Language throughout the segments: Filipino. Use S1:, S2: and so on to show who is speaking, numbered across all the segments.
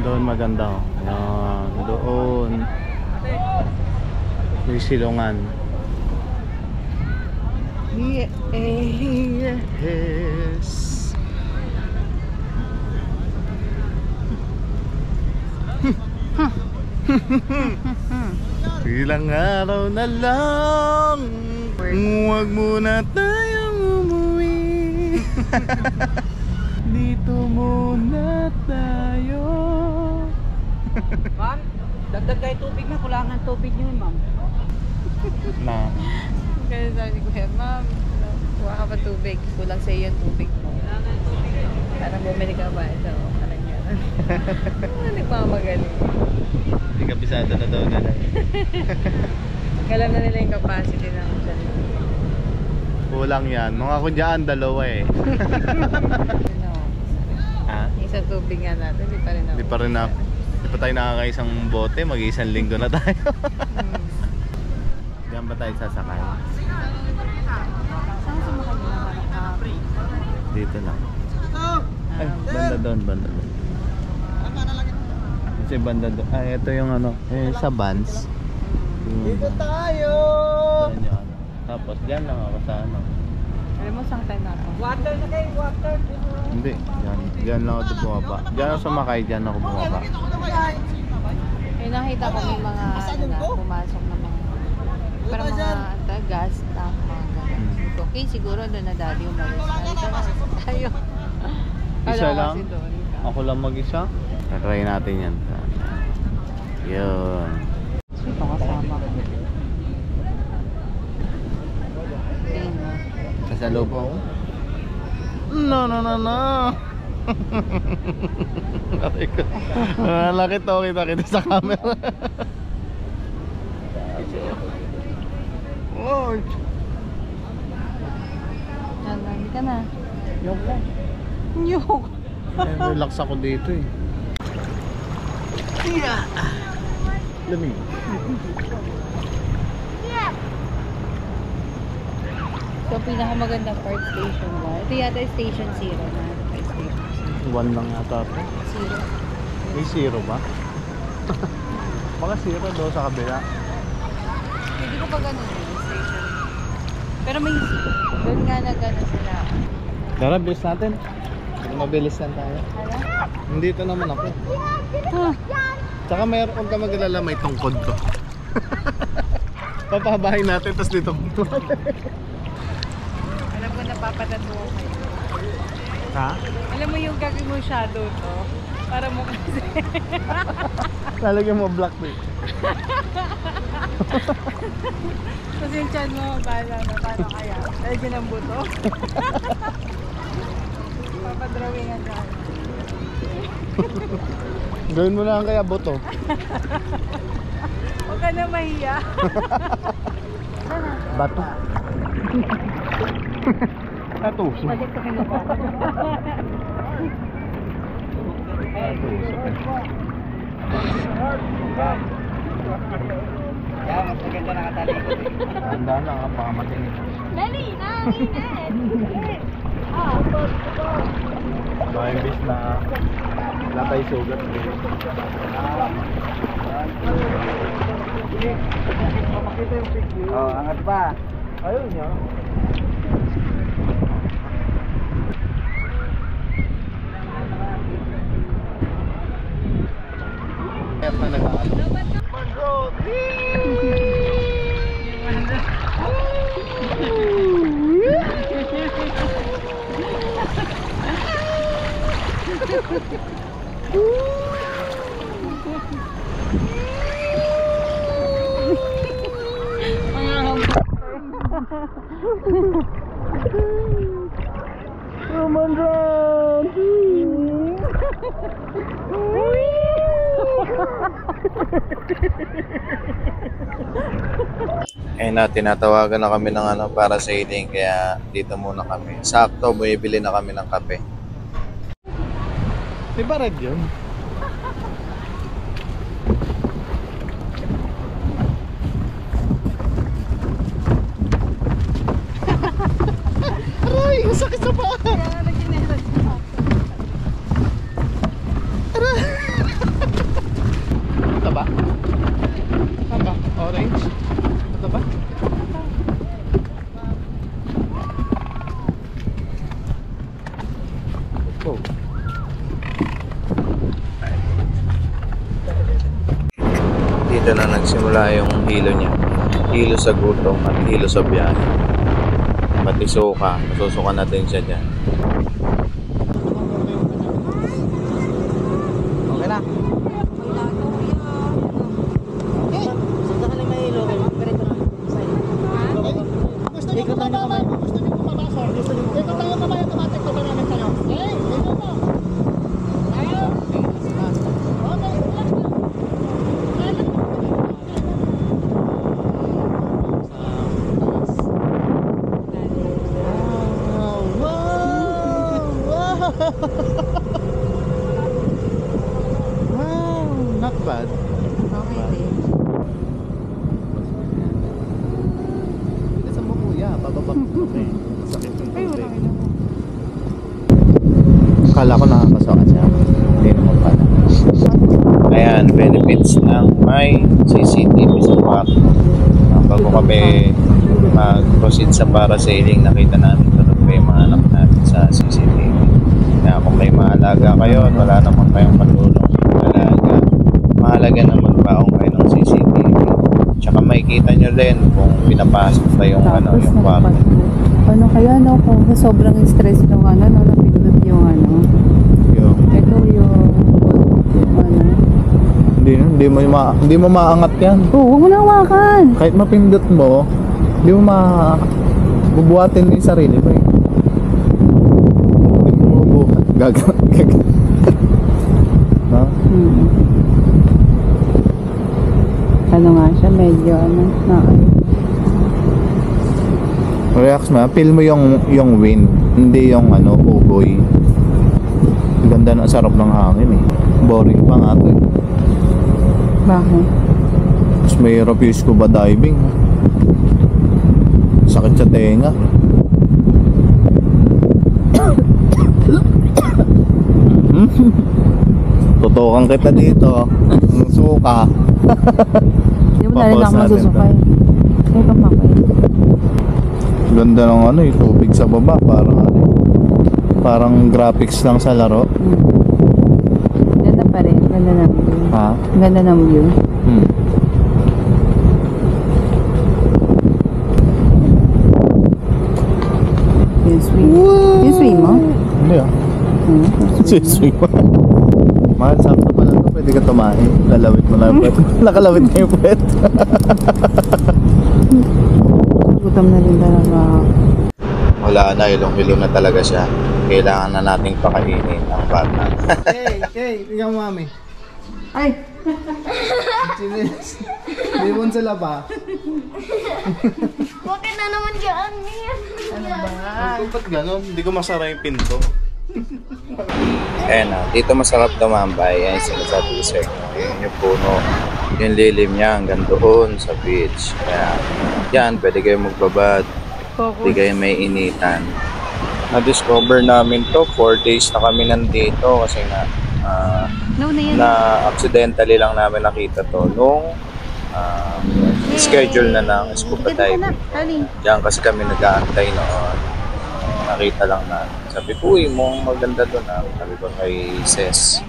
S1: Doon maganda oh. Yan, doon. May silungan. Yes. Ilang araw na lang, huwag muna tayong umuwi. Dito muna tayo.
S2: Ma'am, dagdag kayo tubig na. Kulangan tubig nyo, ma'am.
S1: Na.
S3: Kaya sabi ko, ma'am, kuha ka pa tubig. Kulang sa iyo yung tubig mo. Parang bumili ka ba? Ito, parang gano'n. Nagmamagaling.
S1: Hindi kabisado na daw nila.
S3: Alam na nila yung capacity ng dyan.
S1: Kulang yan. Mga kudyaan, dalawa eh. Ha?
S3: Isang tubig nga natin, di pa rin ako.
S1: Hindi pa rin na. Hindi pa tayo nakakaisang bote. Mag-iisang linggo na tayo. Diyan ba tayo sasakay?
S3: Saan sumakay mo na?
S1: Dito lang. Ay, banda doon, banda doon. Kasi banda doon. Ay, ito yung ano, sa Vans. Dito tayo! Diyan yung ano. Tapos diyan lang ako sa ano.
S3: Alam mo, saan tayo na ako?
S2: Water na kayo, water.
S1: Hindi, diyan lang ako bumaba. Diyan ako sumakay, diyan ako bumaba.
S3: Eh, nakita ko may mga ano na, pumasok na mga parang mga gas tank, mga ganun. Okay, siguro doon na daddy umalis. Tayo.
S1: Isa
S3: Kala ko
S1: lang?
S3: kasi doon.
S1: Ako lang mag-isa? Try natin yan. Yun.
S3: Ito kasama ko. Tingin mo.
S1: Kasalobo ako? No, no, no, no. Laki to, kita sa camera. Oh.
S3: Yan, hindi ka na.
S1: Yok lang.
S3: Nyok.
S1: Relax ako dito eh. Yeah. Lamig.
S3: So, pinakamagandang part station 1. Ito yata yung station 0 na. Station
S1: 1 lang yata ito.
S3: 0.
S1: May 0 ba? Baka 0 doon sa kabila.
S3: Hindi ko pa ganun yung station. Pero may doon nga na ganun sila.
S1: Tara, bilis natin. Mabilis lang tayo.
S3: Ano?
S1: Nandito naman ako.
S3: Huh.
S1: Tsaka mayroon kung ka mag-alala, may tungkod ko. Papahabahin natin, tapos dito.
S3: Alam ko napapatato ko.
S1: Ha?
S3: Alam mo yung gagawin mo shadow to? Para mo kasi.
S1: Lalagyan mo black eh.
S3: Kasi yung chan mo, bahala na. Paano kaya? Lagyan ng buto. Papadrawingan ka.
S1: Gawin mo lang kaya buto.
S3: Huwag ka na mahiya.
S1: Bato. Natuso.
S3: Bakit ko kinuha?
S2: Kaya mas maganda nakatalikod eh.
S1: Handa na nga, baka matingin.
S3: Dali na! Init!
S1: Baka imbis na wala tayo sugat.
S2: Oh, angat pa.
S1: Ayun niya. Kaya pa nag-aaral. Manroad! Manroad! Ayun na, tinatawagan na kami ng ano para sailing, kaya dito muna kami. Sakto, bumibili na kami ng kape. Di ba red yun? Aray, ang sakit sa paa!
S3: Kaya nagkinelas mo.
S1: Aray! Dito na nagsimula yung hilo niya. Hilo sa gutom at hilo sa biyahe. Pati suka. Masusuka natin siya dyan.
S2: Okay na. Saan ka may ilo? Ganito na. Gusto niyo kumababa? Gusto niyo kumababa? Gusto niyo kumababa? Ito tayo kamay automatic. Ito namin tayo. Okay, ito po. Tayo. Okay, relax na.
S1: Wow, not bad.
S3: Okay din.
S1: Sa mo kuya, bababa ko eh. Sakit yung
S3: Ay, wala
S1: tubig.
S3: na.
S1: Akala ko nakakasawa siya. Hindi naman pala. Ayan, benefits ng may CCTV sa kwarto. Bago kami mag-proceed sa parasailing, nakita namin ito pa yung mga anak natin sa CCTV. Kaya kung may maalaga kayo at wala naman kayong patulong mag-alaga, mahalaga na magbaong kayo ng CCTV. Tsaka makikita nyo rin kung pinapasok pa yung, yung kwarto.
S3: Ano kaya no, kung sa sobrang stress ng ano, no, napindot yung ano.
S1: Yung,
S3: Ito yung ano.
S1: hindi mo maangat yan.
S3: Oo, huwag mo na hawakan.
S1: Kahit mapindot mo, hindi mo bubuhatin mo yung sarili mo eh. Hindi mo bubuhat. Gaga. No?
S3: Ano nga siya, medyo ano, na
S1: Relax na. Feel mo yung wind. Hindi yung ugoy. Ganda na, sarap ng hangin eh. Boring pa nga to eh.
S3: bakit?
S1: Mas mahirap yung scuba diving. Sakit sa tenga. Tutukan kita dito. Ang suka.
S3: Hindi mo na rin ako
S1: Papaus natin
S3: masusukay. Ay, kamakay.
S1: Ganda ng yung tubig sa baba. Parang graphics lang sa laro.
S3: Ganda pa rin. Ganda ng view.
S1: Ha?
S3: Ganda ng view. Yung swim. Yung swim mo?
S1: Hindi ah.
S3: Yung swim mo.
S1: Mahal, sakto pala ito. Pwede ka tumahin. Lalawit mo lang yung puwet. Nakalawit na yung puwet.
S3: Gutom na rin talaga.
S1: Wala na, ilong-ilo na talaga siya. Kailangan na nating pakainin ang bata.
S2: Hey, tingnan mo mami.
S3: Ay!
S2: Limon sila ba?
S4: Bakit na naman dyan?
S3: Ano ba?
S1: Ba't gano'n? Hindi ko masara yung pinto. Ayan na, dito masarap tumambay. Ayan yung sinasabi ko sa inyo. Ayan yung puno. Yung lilim niya hanggang doon sa beach. Kaya yan, pwede kayo magbabad. Pwede kayo may initan. Na-discover namin to 4 days na kami nandito kasi nga na accidentally lang namin nakita to nung schedule na ng scuba diving. Diyan kasi kami nag-aantay noon. Nakita lang na. Sabi ko, uy, maganda doon ah. Sabi ko kay Ses.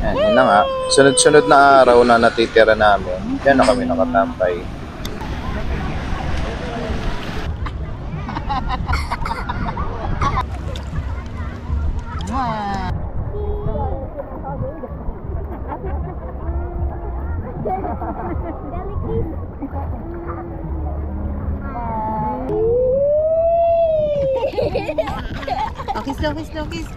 S1: Yan, yun na nga. Sunod-sunod na araw na natitira namin. Diyan na kami nakatambay.
S3: Kiss daw, kiss daw, kiss.